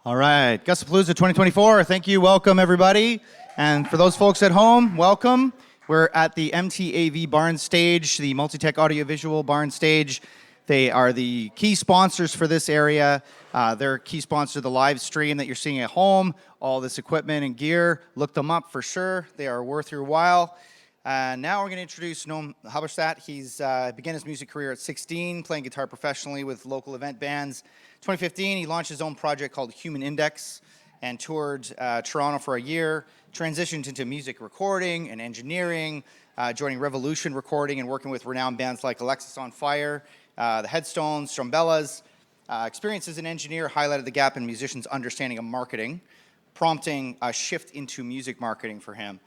All right, Gussapolooza 2024. Thank you. Welcome, everybody. And for those folks at home, welcome. We're at the MTAV Barn Stage, the Multitech Audiovisual Barn Stage. They are the key sponsors for this area. They're a key sponsor of the live stream that you're seeing at home. All this equipment and gear, look them up for sure. They are worth your while. Now we're going to introduce Noam Halberstadt. He's began his music career at 16, playing guitar professionally with local event bands. 2015, he launched his own project called Human Index and toured Toronto for a year, transitioned into music recording and engineering, joining Revolution Recording and working with renowned bands like Alexis on Fire, the Headstones, Strumbellas. Experience as an engineer highlighted the gap in musicians' understanding of marketing, prompting a shift into music marketing for him.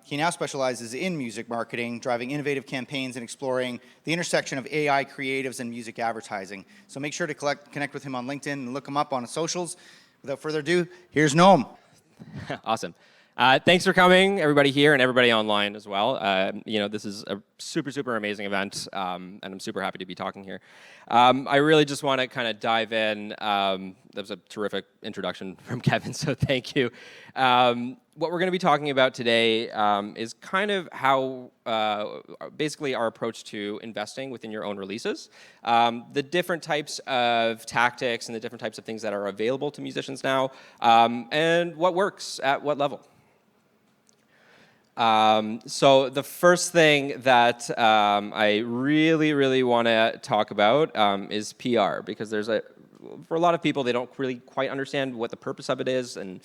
He now specializes in music marketing, driving innovative campaigns and exploring the intersection of AI creatives and music advertising. So make sure to connect with him on LinkedIn and look him up on his socials. Without further ado, here's Noam. Awesome. Thanks for coming, everybody here and everybody online as well. This is a super amazing event, and I'm super happy to be talking here. I really just want to kind of dive in. That was a terrific introduction from Kevin, so thank you. What we're going to be talking about today is kind of how, basically our approach to investing within your own releases, the different types of tactics and the different types of things that are available to musicians now, and what works at what level. So the first thing that I really want to talk about is PR, because for a lot of people, they don't really quite understand what the purpose of it is and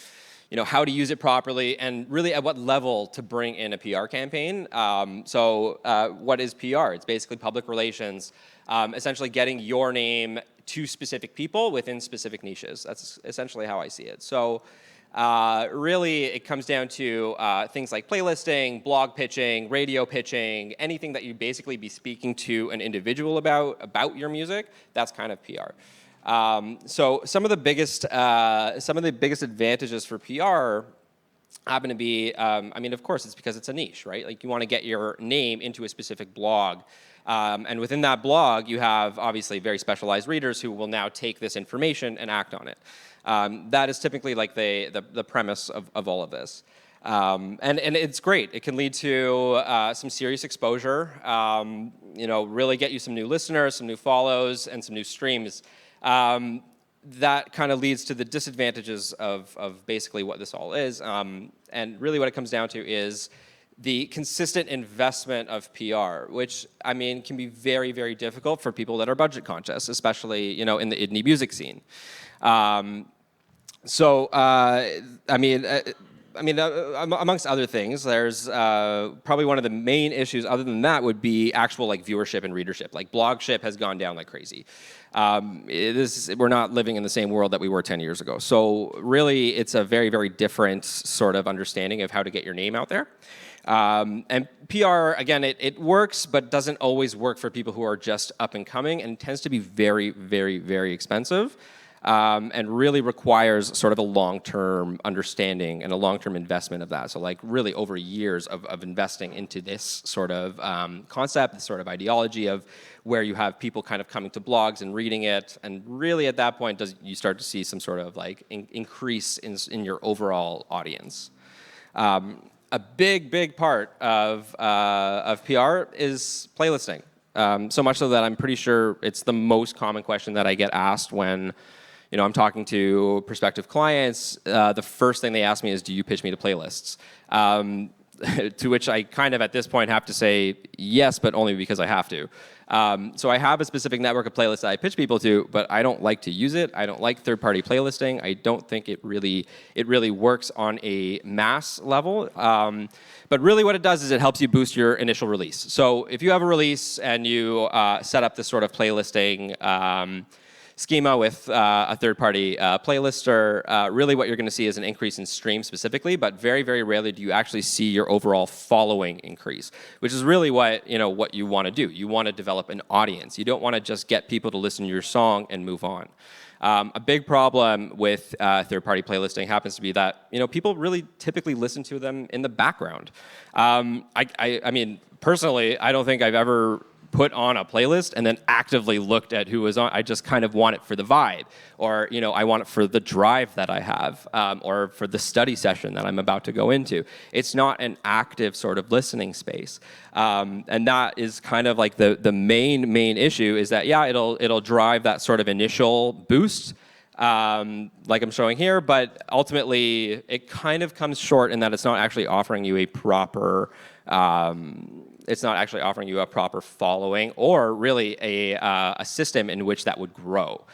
how to use it properly and really at what level to bring in a PR campaign. What is PR? It's basically public relations, essentially getting your name to specific people within specific niches. That's essentially how I see it. So really, it comes down to things like playlisting, blog pitching, radio pitching, anything that you basically be speaking to an individual about your music. That's kind of PR. So some of the biggest advantages for PR happen to be, of course, it's because it's a niche, right? Like you want to get your name into a specific blog. And within that blog, you have obviously very specialized readers who will now take this information and act on it. That is typically like the premise of all of this. And it's great. It can lead to some serious exposure, really get you some new listeners, some new follows, and some new streams. That kind of leads to the disadvantages of basically what this all is. And really what it comes down to is the consistent investment of PR, which, can be very difficult for people that are budget conscious, especially, in the indie music scene. Amongst other things, there's probably one of the main issues other than that would be actual viewership and readership. Like blogship has gone down like crazy. We're not living in the same world that we were 10 years ago. So really, it's a very different sort of understanding of how to get your name out there. And PR, again, it works, but doesn't always work for people who are just up and coming, and tends to be very expensive. And really requires sort of a long-term understanding and a long-term investment of that. So really over years of investing into this sort of concept, this sort of ideology of where you have people kind of coming to blogs and reading it. And really at that point, you start to see some sort of increase in your overall audience. A big part of PR is playlisting. So much so that I'm pretty sure it's the most common question that I get asked when I'm talking to prospective clients. The first thing they ask me is, do you pitch me to playlists? To which I kind of at this point have to say yes, but only because I have to. So I have a specific network of playlists that I pitch people to, but I don't like to use it. I don't like third-party playlisting. I don't think it really works on a mass level. But really what it does is it helps you boost your initial release. So if you have a release and you set up this sort of playlisting schema with a third-party playlister, really what you're going to see is an increase in streams specifically, but very rarely do you actually see your overall following increase, which is really what you want to do. You want to develop an audience. You don't want to just get people to listen to your song and move on. A big problem with third-party playlisting happens to be that people really typically listen to them in the background. Personally, I don't think I've ever put on a playlist and then actively looked at who was on. I just kind of want it for the vibe, or I want it for the drive that I have, or for the study session that I'm about to go into. It's not an active sort of listening space, and that is kind of like the main issue is that it'll drive that sort of initial boost, like I'm showing here, but ultimately it kind of comes short in that it's not actually offering you a proper. It's not actually offering you a proper following or really a system in which that would grow.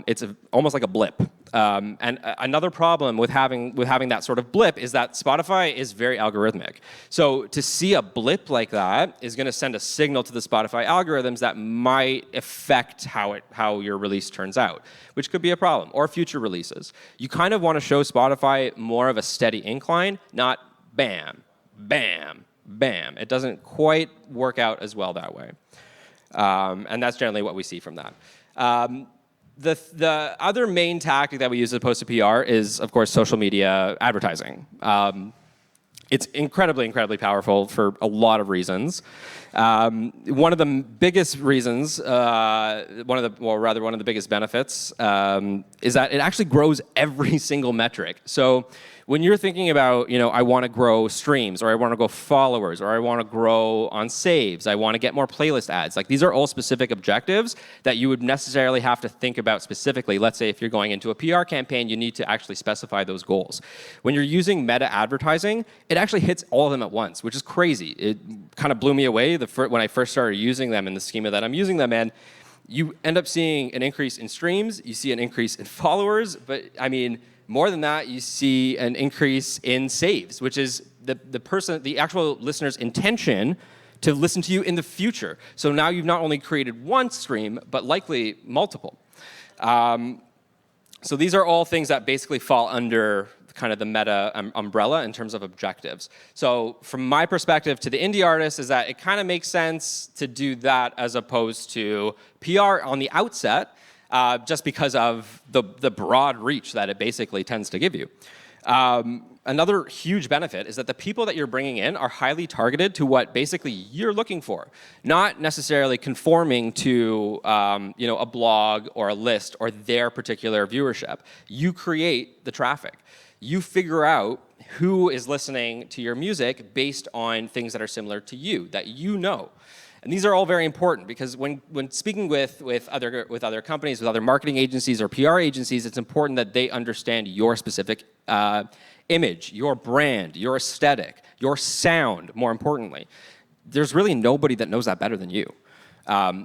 It's almost like a blip. And another problem with having that sort of blip is that Spotify is very algorithmic. So to see a blip like that is going to send a signal to the Spotify algorithms that might affect how your release turns out, which could be a problem, or future releases. You kind of want to show Spotify more of a steady incline, not bam, bam, bam. It doesn't quite work out as well that way. And that's generally what we see from that. The other main tactic that we use as opposed to PR is, of course, social media advertising. It's incredibly, incredibly powerful for a lot of reasons. One of the biggest reasons, one of the biggest benefits, is that it actually grows every single metric. So when you're thinking about, I want to grow streams, or I want to grow followers, or I want to grow on saves, I want to get more playlist ads. Like, these are all specific objectives that you would necessarily have to think about specifically. Let's say if you're going into a PR campaign, you need to actually specify those goals. When you're using meta advertising, it actually hits all of them at once, which is crazy. It kind of blew me away when I first started using them in the schema that I'm using them in. You end up seeing an increase in streams, you see an increase in followers, but I mean, more than that, you see an increase in saves, which is the actual listener's intention to listen to you in the future. So now you've not only created one stream, but likely multiple. So these are all things that basically fall under kind of the meta umbrella in terms of objectives. So from my perspective to the indie artist is that it kind of makes sense to do that as opposed to PR on the outset, just because of the broad reach that it basically tends to give you. Another huge benefit is that the people that you're bringing in are highly targeted to what basically you're looking for, not necessarily conforming to a blog or a list or their particular viewership. You create the traffic. You figure out who is listening to your music based on things that are similar to you, that you know. And these are all very important because when speaking with other companies, with other marketing agencies or PR agencies, it's important that they understand your specific image, your brand, your aesthetic, your sound, more importantly. There's really nobody that knows that better than you.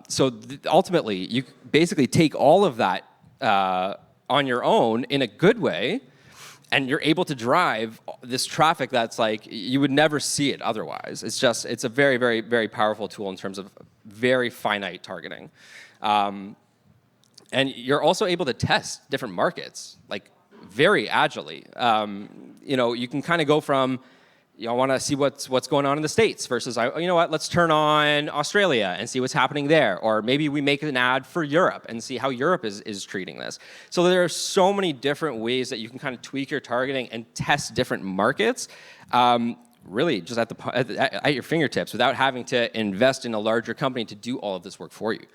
So ultimately, you basically take all of that on your own in a good way, and you're able to drive this traffic that's like, you would never see it otherwise. It's a very, very, very powerful tool in terms of very finite targeting. And you're also able to test different markets, like very agilely. You can kind of go from, I want to see what's going on in the States versus, let's turn on Australia and see what's happening there. Or maybe we make an ad for Europe and see how Europe is treating this. So there are so many different ways that you can kind of tweak your targeting and test different markets, really just at your fingertips without having to invest in a larger company to do all of this work for you.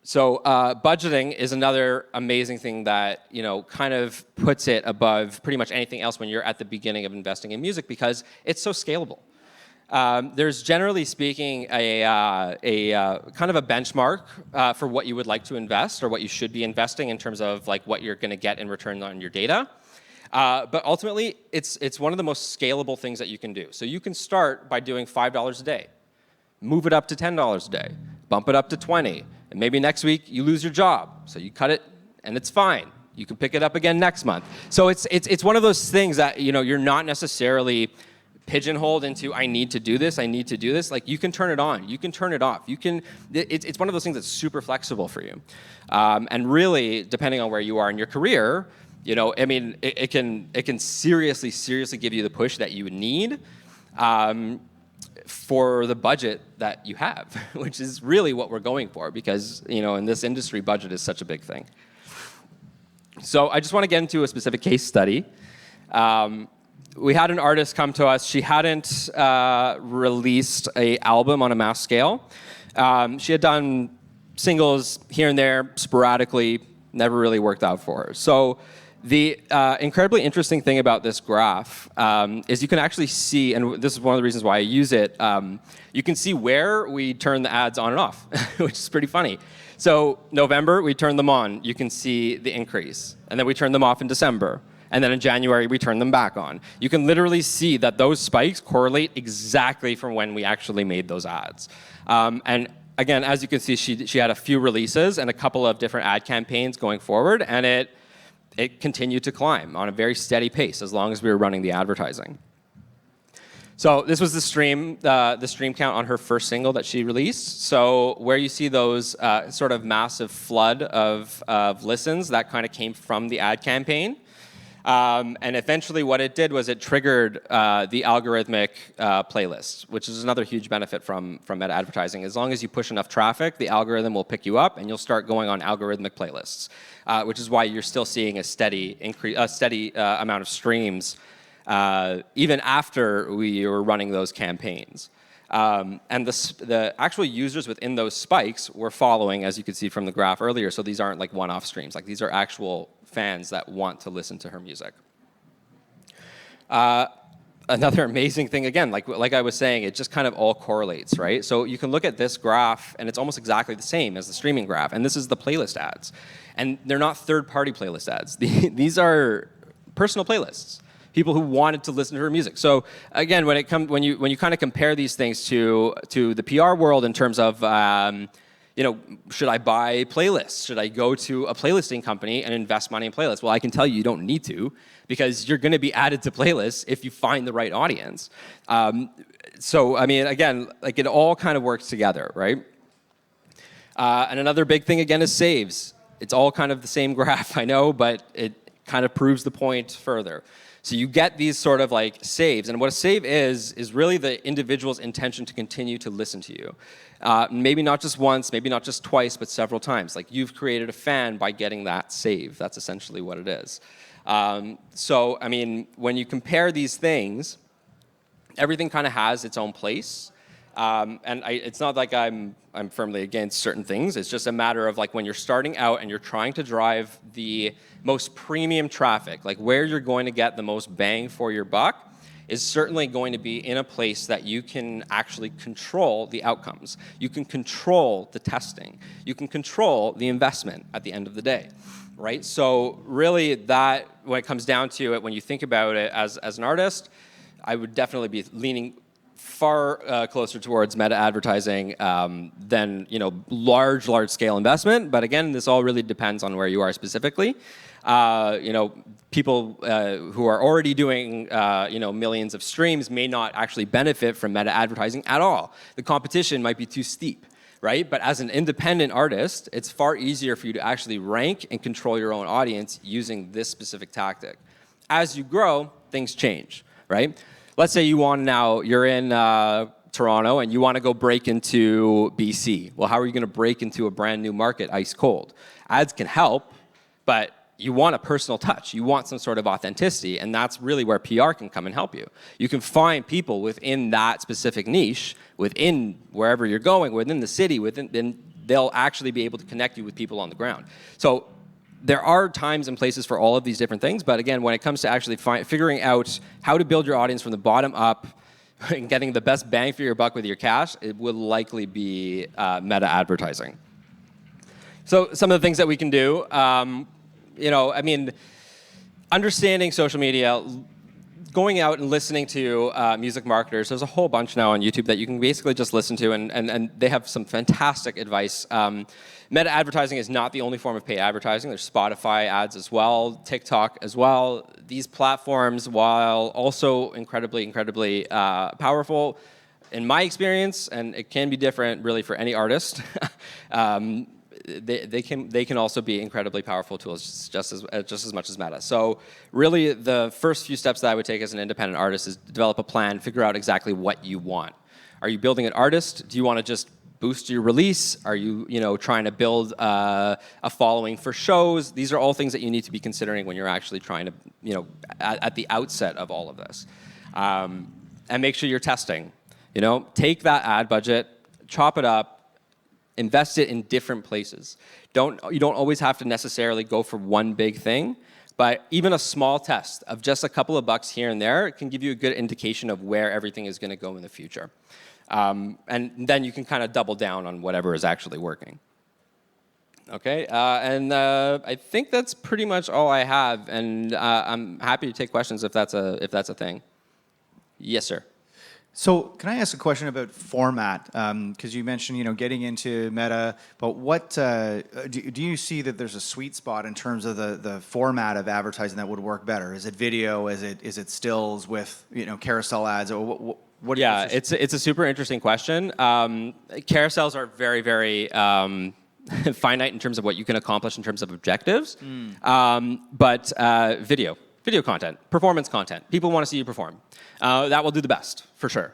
So budgeting is another amazing thing that kind of puts it above pretty much anything else when you're at the beginning of investing in music because it's so scalable. There's generally speaking a kind of a benchmark for what you would like to invest or what you should be investing in terms of like what you're going to get in return on your data. But ultimately, it's one of the most scalable things that you can do. So you can start by doing $5 a day, move it up to $10 a day, bump it up to $20. And maybe next week you lose your job, so you cut it, and it's fine. You can pick it up again next month. So it's one of those things that you're not necessarily pigeonholed into. I need to do this. I need to do this. Like you can turn it on. You can turn it off. You can. It's one of those things that's super flexible for you. And really, depending on where you are in your career, it can seriously give you the push that you would need. For the budget that you have, which is really what we're going for because, in this industry, budget is such a big thing. So I just want to get into a specific case study. we had an artist come to us. She hadn't released an album on a mass scale. She had done singles here and there sporadically, never really worked out for her. So the incredibly interesting thing about this graph is you can actually see, and this is one of the reasons why I use it, you can see where we turn the ads on and off, which is pretty funny. So November, we turn them on. You can see the increase. And then we turn them off in December. And then in January, we turn them back on. You can literally see that those spikes correlate exactly from when we actually made those ads. And again, as you can see, she had a few releases and a couple of different ad campaigns going forward, and it continued to climb on a very steady pace as long as we were running the advertising. So this was the stream count on her first single that she released. So where you see those sort of massive flood of listens, that kind of came from the ad campaign. And eventually what it did was it triggered the algorithmic playlist, which is another huge benefit from meta advertising. As long as you push enough traffic, the algorithm will pick you up and you'll start going on algorithmic playlists, which is why you're still seeing a steady amount of streams even after we were running those campaigns. And the actual users within those spikes were following, as you could see from the graph earlier, so these aren't like one-off streams. Like these are actual fans that want to listen to her music. Another amazing thing, again, like I was saying, it just kind of all correlates, right? So you can look at this graph, and it's almost exactly the same as the streaming graph, and this is the playlist ads. And they're not third-party playlist ads. These are personal playlists. People who wanted to listen to her music. So again, when you kind of compare these things to the PR world in terms of should I buy playlists? Should I go to a playlisting company and invest money in playlists? Well, I can tell you don't need to, because you're going to be added to playlists if you find the right audience. So I mean, again, like it all kind of works together, right? And another big thing again is saves. It's all kind of the same graph, I know, but it kind of proves the point further. So you get these sort of like saves, and what a save is really the individual's intention to continue to listen to you. Maybe not just once, maybe not just twice, but several times. Like you've created a fan by getting that save. That's essentially what it is. So, I mean, when you compare these things, everything kind of has its own place. And it's not like I'm firmly against certain things. It's just a matter of like when you're starting out and you're trying to drive the most premium traffic, like where you're going to get the most bang for your buck is certainly going to be in a place that you can actually control the outcomes. You can control the testing. You can control the investment at the end of the day, right? So really that, when it comes down to it, when you think about it as an artist, I would definitely be leaning far closer towards meta advertising than large scale investment. But again, this all really depends on where you are specifically. People who are already doing millions of streams may not actually benefit from meta advertising at all. The competition might be too steep, right? But as an independent artist, it's far easier for you to actually rank and control your own audience using this specific tactic. As you grow, things change, right? Let's say you're in Toronto and you want to go break into BC. Well, how are you going to break into a brand new market ice cold? Ads can help, but you want a personal touch. You want some sort of authenticity, and that's really where PR can come and help you. You can find people within that specific niche, within wherever you're going, within the city, then they'll actually be able to connect you with people on the ground. So there are times and places for all of these different things, but again, when it comes to actually figuring out how to build your audience from the bottom up and getting the best bang for your buck with your cash, it will likely be meta advertising. So some of the things that we can do, understanding social media, going out and listening to music marketers. There's a whole bunch now on YouTube that you can basically just listen to, and they have some fantastic advice. Meta advertising is not the only form of paid advertising. There's Spotify ads as well, TikTok as well. These platforms, while also incredibly powerful, in my experience, and it can be different really for any artist, they can also be incredibly powerful tools just as much as meta. So really the first few steps that I would take as an independent artist is develop a plan, figure out exactly what you want. Are you building an artist? Do you want to just boost your release? Are you, trying to build a following for shows? These are all things that you need to be considering when you're actually trying to, at the outset of all of this. And make sure you're testing. Take that ad budget, chop it up, invest it in different places. You don't always have to necessarily go for one big thing, but even a small test of just a couple of bucks here and there can give you a good indication of where everything is going to go in the future. And then you can kind of double down on whatever is actually working. Okay, and I think that's pretty much all I have, and I'm happy to take questions if that's a thing. Yes, sir. So can I ask a question about format? Because you mentioned, getting into Meta, but what do you see that there's a sweet spot in terms of the format of advertising that would work better? Is it video? Is it stills with carousel ads? Or what yeah, it's a super interesting question. Carousels are very, very finite in terms of what you can accomplish in terms of objectives. But video content, performance content. People want to see you perform. That will do the best, for sure.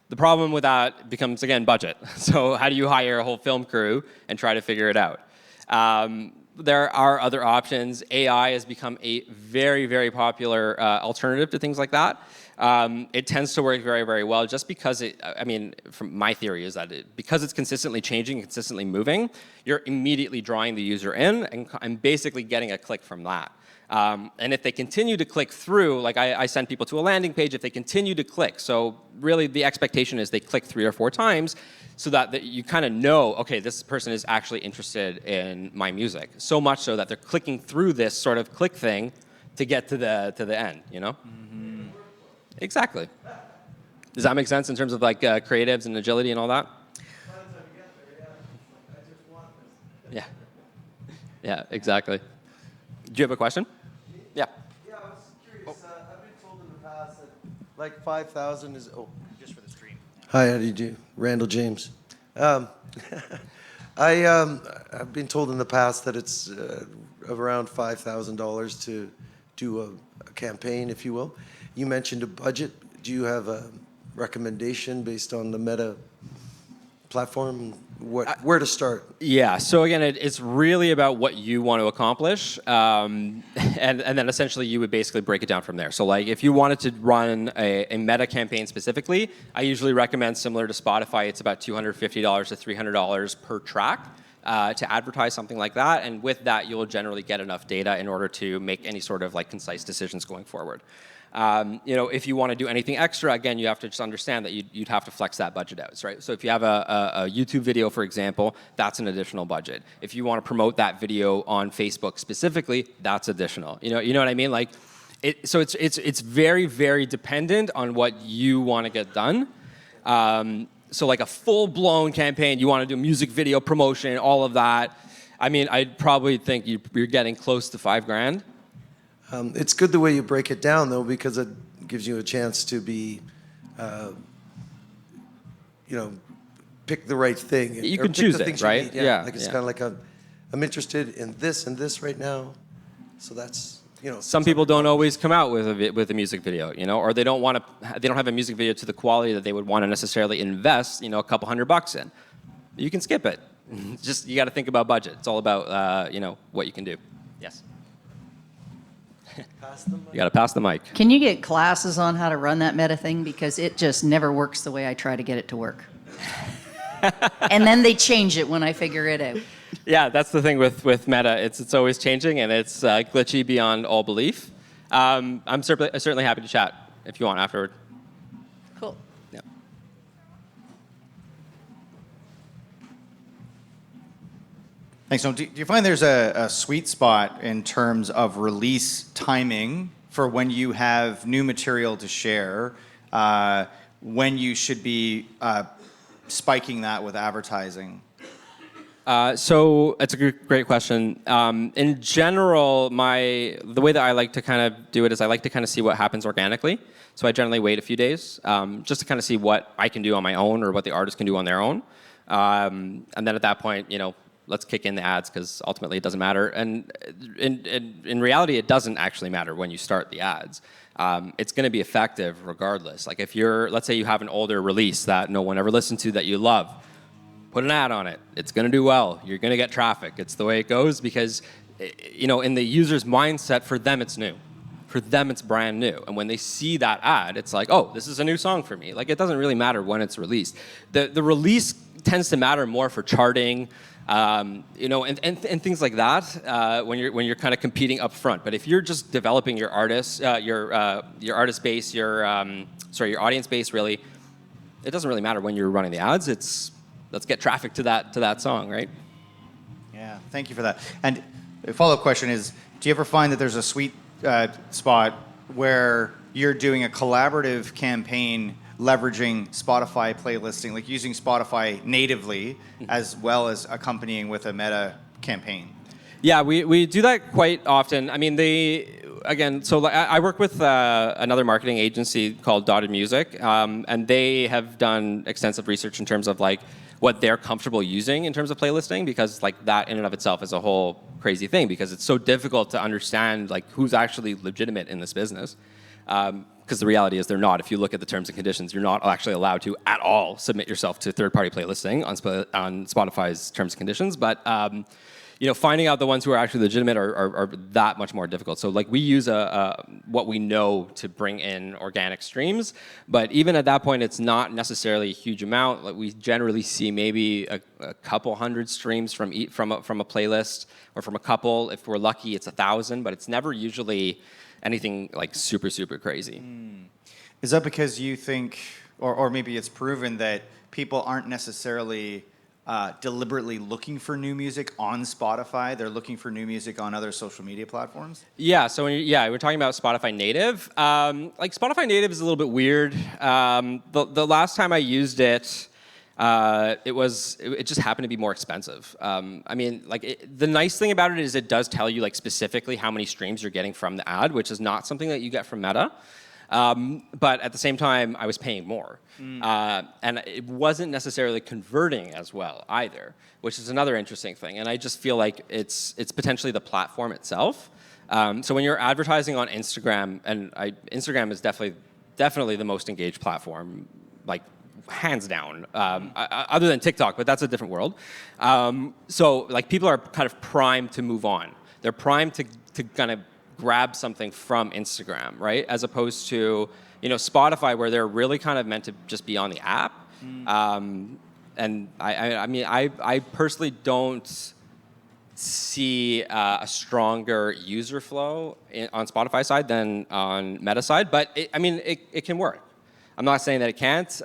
The problem with that becomes, again, budget. So how do you hire a whole film crew and try to figure it out? There are other options. AI has become a very, very popular alternative to things like that. It tends to work very, very well just because from my theory is that because it's consistently changing, consistently moving, you're immediately drawing the user in and basically getting a click from that. And if they continue to click through, like I send people to a landing page, if they continue to click, so really the expectation is they click 3 or 4 times so that you kind of know, okay, this person is actually interested in my music. So much so that they're clicking through this sort of click thing to get to the end, Mm-hmm. Exactly. Does that make sense in terms of like creatives and agility and all that? Yeah. Yeah, exactly. Do you have a question? Yeah. Yeah, I was curious. I've been told in the past that like 5,000 is... Oh, just for the stream? hi, how do you do? Randall James. I've been told in the past that it's around $5,000 to do a campaign, if you will. You mentioned a budget. Do you have a recommendation based on the Meta platform? Where to start? Yeah, so again, it's really about what you want to accomplish, and then essentially you would basically break it down from there. So like if you wanted to run a Meta campaign specifically, I usually recommend similar to Spotify, it's about $250 to $300 per track to advertise something like that, and with that you'll generally get enough data in order to make any sort of like concise decisions going forward. If you want to do anything extra, again, you have to just understand that you'd have to flex that budget out, right? So if you have a YouTube video, for example, that's an additional budget. If you want to promote that video on Facebook specifically, that's additional. You know what I mean? Like, so it's very, very dependent on what you want to get done. So like a full-blown campaign, you want to do music video promotion, all of that. I mean, I'd probably think you're getting close to $5,000. It's good the way you break it down, though, because it gives you a chance to be, pick the right thing. You can choose it, right? Yeah. Like it's kind of like I'm interested in this and this right now, so that's Some people don't always come out with a music video, or they don't have a music video to the quality that they would want to necessarily invest, a couple $100 in. You can skip it. Just you got to think about budget. It's all about what you can do. Yes. You got to pass the mic. Can you get classes on how to run that Meta thing? Because it just never works the way I try to get it to work. And then they change it when I figure it out. Yeah, that's the thing with Meta. It's always changing, and it's glitchy beyond all belief. I'm certainly happy to chat if you want afterward. Cool. Yeah. Thanks. So do you find there's a sweet spot in terms of release timing for when you have new material to share, when you should be spiking that with advertising? So it's a great question. In general, the way that I like to kind of do it is I like to kind of see what happens organically. So I generally wait a few days just to kind of see what I can do on my own or what the artist can do on their own. And then at that point, let's kick in the ads because ultimately it doesn't matter. And in reality, it doesn't actually matter when you start the ads. It's going to be effective regardless. Like if let's say you have an older release that no one ever listened to that you love, put an ad on it. It's going to do well. You're going to get traffic. It's the way it goes because, in the user's mindset, for them, it's new. For them, it's brand new. And when they see that ad, it's like, oh, this is a new song for me. Like, it doesn't really matter when it's released. The release tends to matter more for charting, and things like that when you're kind of competing up front. But if you're just developing your artist, your artist base, your audience base, really, it doesn't really matter when you're running the ads. It's let's get traffic to that song, right? Yeah, thank you for that. And a follow-up question is, do you ever find that there's a sweet spot where you're doing a collaborative campaign leveraging Spotify playlisting, like using Spotify natively as well as accompanying with a meta campaign? Yeah, we do that quite often. I mean, I work with another marketing agency called Dotted Music, and they have done extensive research in terms of like what they're comfortable using in terms of playlisting, because like that in and of itself is a whole crazy thing because it's so difficult to understand like who's actually legitimate in this business. Because the reality is they're not. If you look at the terms and conditions, you're not actually allowed to at all submit yourself to third-party playlisting on Spotify's terms and conditions. But finding out the ones who are actually legitimate are that much more difficult. So like we use what we know to bring in organic streams, but even at that point, it's not necessarily a huge amount. Like we generally see maybe a couple hundred streams from a playlist, or from a couple. If we're lucky, it's 1,000, but it's never usually anything like super, super crazy. Is that because you think, or maybe it's proven that people aren't necessarily deliberately looking for new music on Spotify? They're looking for new music on other social media platforms? Yeah, so we're talking about Spotify native. Like Spotify native is a little bit weird. The last time I used it, it just happened to be more expensive. I mean, the nice thing about it is it does tell you like specifically how many streams you're getting from the ad, which is not something that you get from Meta. But at the same time, I was paying more. And it wasn't necessarily converting as well either, which is another interesting thing. And I just feel like it's potentially the platform itself. So when you're advertising on Instagram, and Instagram is definitely the most engaged platform, like hands down, other than TikTok, but that's a different world. So like people are kind of primed to move on. They're primed to kind of grab something from Instagram, right? As opposed to, Spotify, where they're really kind of meant to just be on the app. And I personally don't see a stronger user flow on Spotify side than on Meta side, but it can work. I'm not saying that it can't.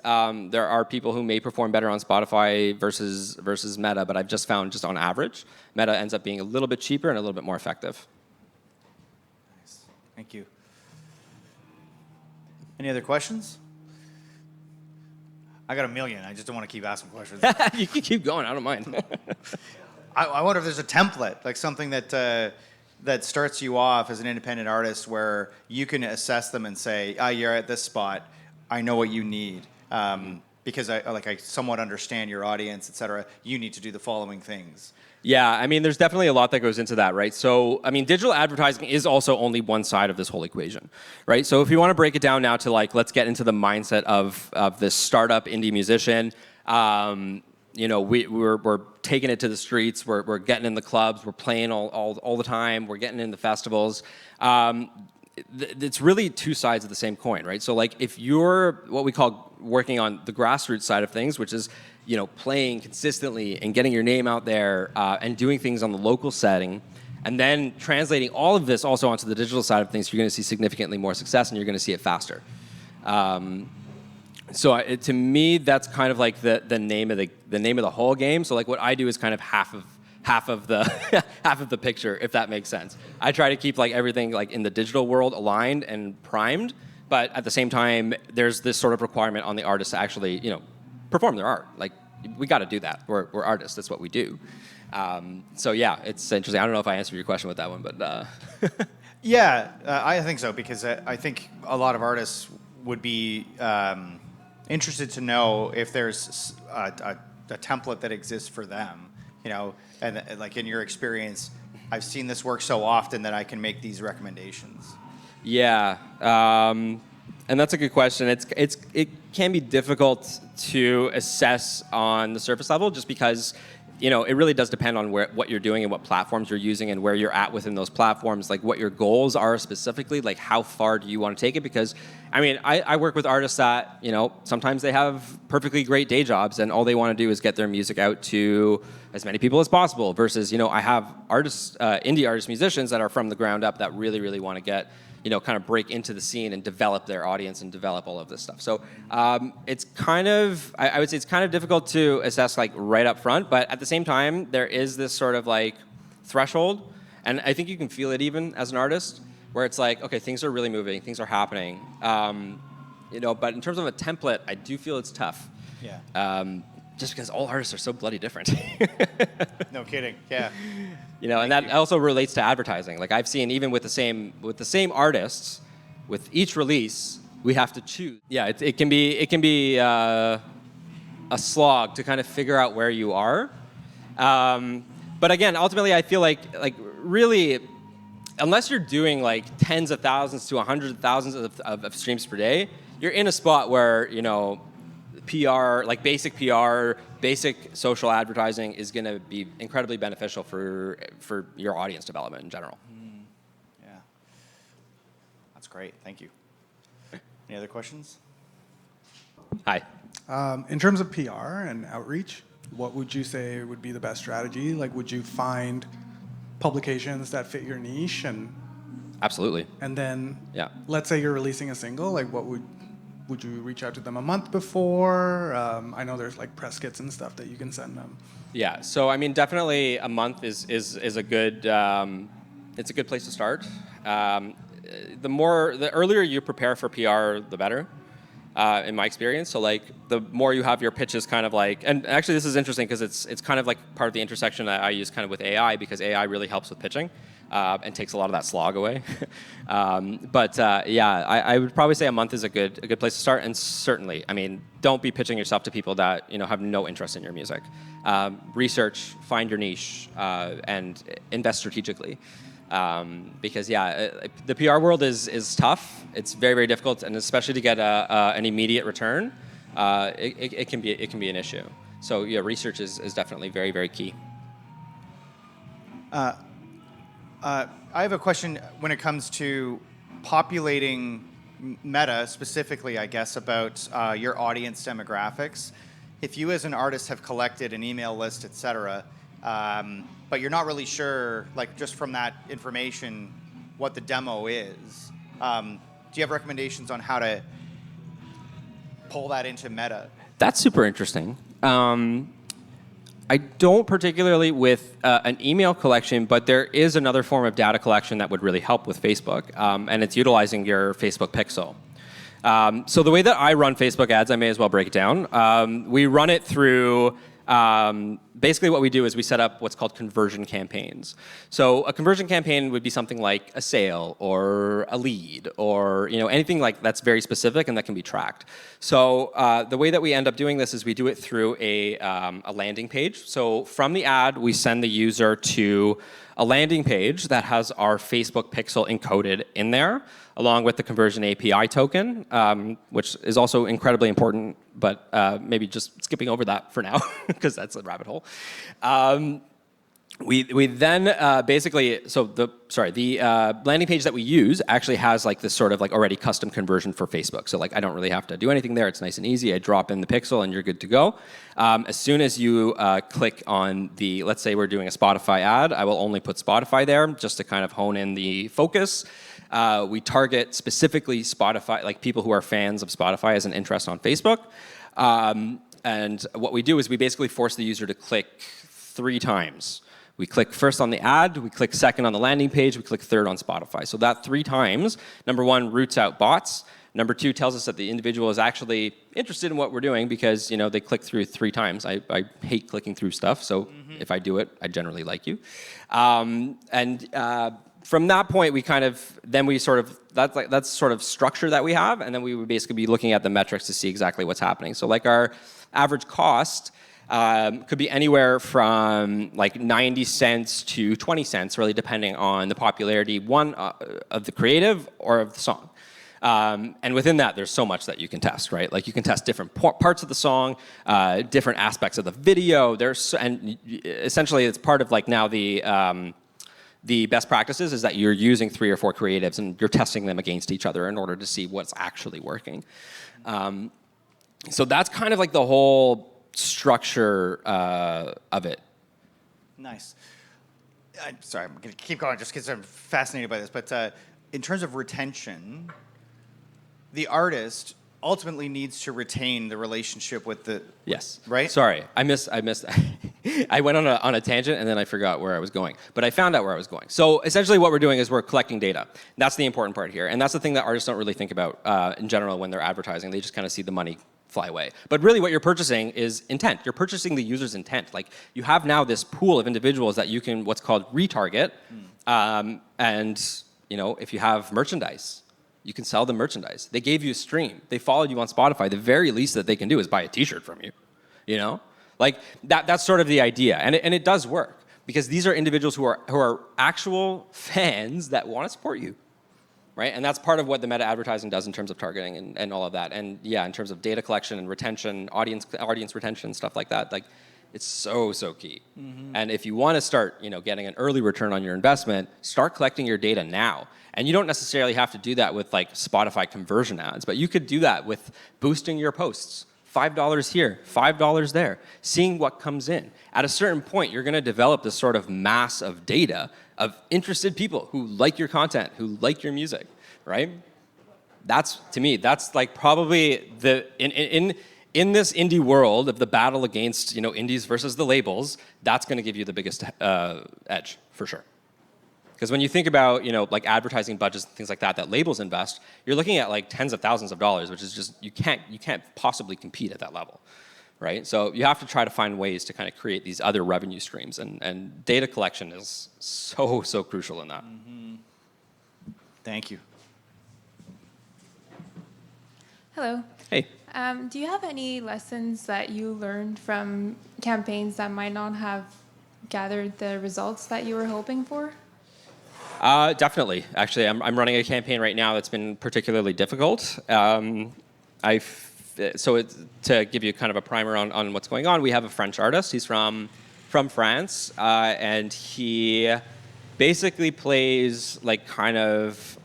There are people who may perform better on Spotify versus Meta, but I've just found, just on average, Meta ends up being a little bit cheaper and a little bit more effective. Thank you. Any other questions? I got a million. I just don't want to keep asking questions. You can keep going. I don't mind. I wonder if there's a template, like something that starts you off as an independent artist where you can assess them and say, you're at this spot. I know what you need. Because I somewhat understand your audience, et cetera. You need to do the following things. Yeah, there's definitely a lot that goes into that, right? So, digital advertising is also only one side of this whole equation, right? So if you want to break it down now to let's get into the mindset of this startup indie musician, we're taking it to the streets, we're getting in the clubs, we're playing all the time, we're getting in the festivals. It's really two sides of the same coin, right? So if you're what we call working on the grassroots side of things, which is playing consistently and getting your name out there and doing things on the local setting, and then translating all of this also onto the digital side of things, you're going to see significantly more success and you're going to see it faster. So to me, that's kind of like the name of the whole game. So what I do is kind of half of the half of the picture, if that makes sense. I try to keep everything in the digital world aligned and primed, but at the same time, there's this sort of requirement on the artist to actually perform their art. We got to do that. We're artists. That's what we do. So yeah, it's interesting. I don't know if I answered your question with that one, but yeah, I think so, because I think a lot of artists would be interested to know if there's a template that exists for them. And in your experience, I've seen this work so often that I can make these recommendations. Yeah, and that's a good question. can be difficult to assess on the surface level, just because it really does depend on what you're doing and what platforms you're using and where you're at within those platforms, like what your goals are specifically, like how far do you want to take it? Because, I work with artists that, sometimes they have perfectly great day jobs and all they want to do is get their music out to as many people as possible versus, I have artists, indie artist musicians that are from the ground up that really, really want to get, kind of break into the scene and develop their audience and develop all of this stuff. So it's kind of, I would say it's kind of difficult to assess like right up front, but at the same time, there is this sort of like threshold, and I think you can feel it even as an artist, where it's like, okay, things are really moving, things are happening. But in terms of a template, I do feel it's tough. Yeah. Just because all artists are so bloody different. No kidding. Yeah. And that also relates to advertising. Like I've seen, even with the same artists, with each release, we have to choose. Yeah, it can be a slog to kind of figure out where you are. But again, ultimately, I feel like really, unless you're doing like tens of thousands to hundreds of thousands of streams per day, you're in a spot where PR, like basic PR, basic social advertising is going to be incredibly beneficial for your audience development in general. Yeah. That's great. Thank you. Any other questions? Hi. In terms of PR and outreach, what would you say would be the best strategy? Like, would you find publications that fit your niche Absolutely. and then, Yeah. let's say you're releasing a single, like what would you reach out to them a month before? I know there's like press kits and stuff that you can send them. Yeah. So definitely a month is a good it's a good place to start. The earlier you prepare for PR, the better. In my experience, so like the more you have your pitches kind of like, and actually this is interesting because it's kind of like part of the intersection that I use kind of with AI, because AI really helps with pitching and takes a lot of that slog away. I would probably say a month is a good place to start, and certainly, don't be pitching yourself to people that have no interest in your music. Research, find your niche, and invest strategically. Because the PR world is tough. It's very, very difficult, and especially to get an immediate return, it can be an issue. So research is definitely very, very key. I have a question when it comes to populating Meta specifically, I guess, about your audience demographics. If you as an artist have collected an email list, et cetera, but you're not really sure, like just from that information, what the demo is. Do you have recommendations on how to pull that into Meta? That's super interesting. I don't particularly with an email collection, but there is another form of data collection that would really help with Facebook, and it's utilizing your Facebook pixel. So the way that I run Facebook ads, I may as well break it down. We run it through basically what we do is we set up what's called conversion campaigns. So a conversion campaign would be something like a sale or a lead or anything like that's very specific and that can be tracked. So the way that we end up doing this is we do it through a landing page. So from the ad, we send the user to a landing page that has our Facebook pixel encoded in there, along with the conversion API token, which is also incredibly important, but maybe just skipping over that for now, because that's a rabbit hole. We then basically, the landing page that we use actually has like this sort of like already custom conversion for Facebook. So like I don't really have to do anything there. It's nice and easy. I drop in the pixel and you're good to go. As soon as you click on the, let's say we're doing a Spotify ad, I will only put Spotify there just to kind of hone in the focus. We target specifically Spotify, like people who are fans of Spotify as an interest on Facebook. And what we do is we basically force the user to click 3 times. We click first on the ad, we click second on the landing page, we click third on Spotify. So that 3 times, number 1, roots out bots. Number 2 tells us that the individual is actually interested in what we're doing because they click through 3 times. I hate clicking through stuff, so if I do it, I generally like you. From that point, that's sort of structure that we have, and then we would basically be looking at the metrics to see exactly what's happening. So like our average cost could be anywhere from like 90 cents to 20 cents, really depending on the popularity, of the creative or of the song. And within that, there's so much that you can test, right? Like you can test different parts of the song, different aspects of the video. And essentially, it's part of like now the best practices is that you're using 3 or 4 creatives and you're testing them against each other in order to see what's actually working. So that's kind of like the whole structure of it. Nice. I'm sorry, I'm going to keep going just because I'm fascinated by this. But in terms of retention, the artist ultimately needs to retain the relationship with the... Yes. Right? Sorry, I missed. I went on a tangent and then I forgot where I was going. But I found out where I was going. So essentially what we're doing is we're collecting data. That's the important part here. And that's the thing that artists don't really think about in general when they're advertising. They just kind of see the money fly away. But really what you're purchasing is intent. You're purchasing the user's intent. Like you have now this pool of individuals that you can what's called retarget. And you know, if you have merchandise, you can sell them merchandise. They gave you a stream. They followed you on Spotify. The very least that they can do is buy a t-shirt from you. You know? Like that's sort of the idea. And it does work because these are individuals who are actual fans that want to support you. Right? And that's part of what the meta advertising does in terms of targeting and all of that. And yeah, in terms of data collection and retention, audience retention, stuff like that, like it's so key. And if you want to start, you know, getting an early return on your investment, start collecting your data now. And you don't necessarily have to do that with like Spotify conversion ads, but you could do that with boosting your posts. $5 here, $5 there, seeing what comes in. At a certain point, you're going to develop this sort of mass of data of interested people who like your content, who like your music, right? That's, to me, that's like probably the, in this indie world of the battle against, you know, indies versus the labels, that's going to give you the biggest edge, for sure. Because when you think about, you know, like advertising budgets and things like that labels invest, you're looking at like tens of thousands of dollars, which is just, you can't possibly compete at that level, right? So you have to try to find ways to kind of create these other revenue streams, and data collection is so crucial in that. Thank you. Hello. Hey. Do you have any lessons that you learned from campaigns that might not have gathered the results that you were hoping for? Definitely. Actually, I'm running a campaign right now that's been particularly difficult. To give you kind of a primer on what's going on, we have a French artist. He's from France, and he basically plays like kind of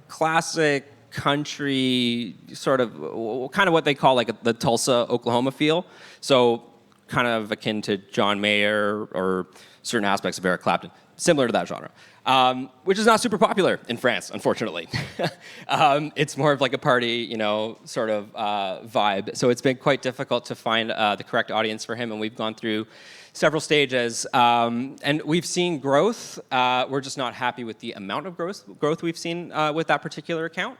classic country, sort of what they call like the Tulsa, Oklahoma feel. So kind of akin to John Mayer or certain aspects of Eric Clapton. Similar to that genre, which is not super popular in France, unfortunately. It's more of like a party, you know, sort of vibe. So it's been quite difficult to find the correct audience for him, and we've gone through several stages, and we've seen growth. We're just not happy with the amount of growth we've seen with that particular account.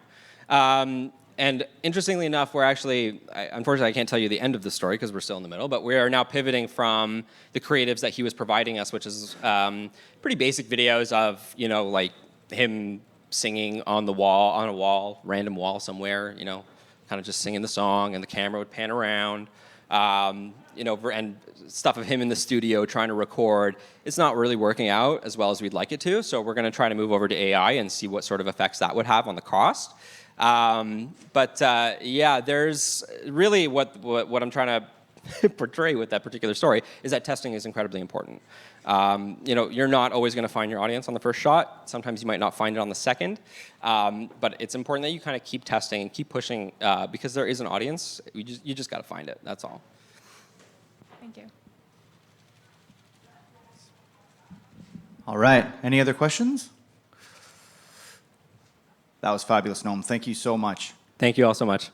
And interestingly enough, we're actually, unfortunately I can't tell you the end of the story because we're still in the middle, but we are now pivoting from the creatives that he was providing us, which is pretty basic videos of, you know, like him singing on a wall, random wall somewhere, you know, kind of just singing the song, and the camera would pan around, you know, and stuff of him in the studio trying to record. It's not really working out as well as we'd like it to, so we're going to try to move over to AI and see what sort of effects that would have on the cost. Yeah, there's really what I'm trying to portray with that particular story is that testing is incredibly important. You know, you're not always going to find your audience on the first shot. Sometimes you might not find it on the second. But it's important that you kind of keep testing and keep pushing because there is an audience. You just got to find it. That's all. Thank you. All right. Any other questions? That was fabulous, Noam. Thank you so much. Thank you all so much.